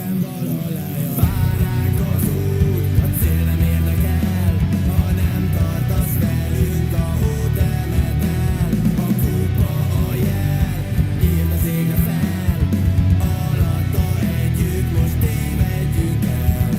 minden valhallája. Váránk az út, a cél nem érdekel, ha nem tartasz velünk, a hót emeld el. A kupa a jel, írd az égre fel, alatta együtt most tévedjünk el.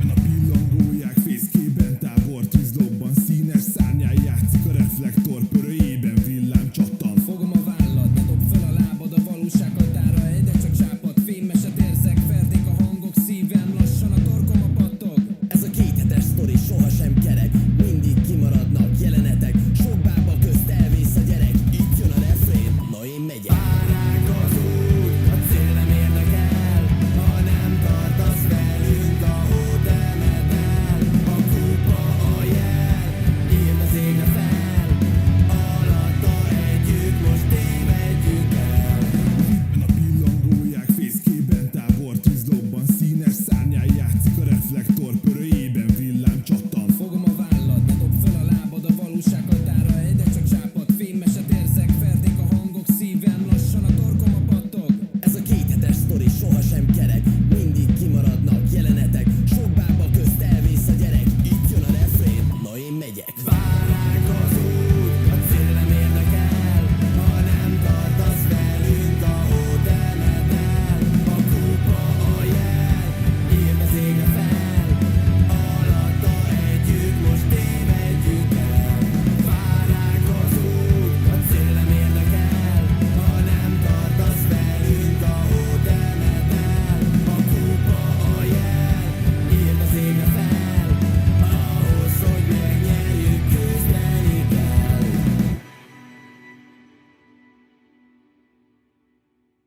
A pillangóják fészkében tábor tűzlobban, színes szárnyán játszik a reflektor, pörőjében villám csattan. Fogom a vállad, ne dob fel a lábad a valóság határa, egyre csak csápad, fémmeset érzek, ferdék a hangok szívem, lassan a torkom a pattog. Ez a kéthetes sztori sohasem kerek, mindig kimaradnak jelenetek, sok bába közt elvész a gyerek, itt jön a refrén, na én megyek. Váránk az út, a cél nem érdekel, ha nem tartasz velünk, a hót emeld el. A kupa a jel, írd az égre fel, alatta együtt most tévedjünk el. A pillangóják fészkében tábor tűzlobban,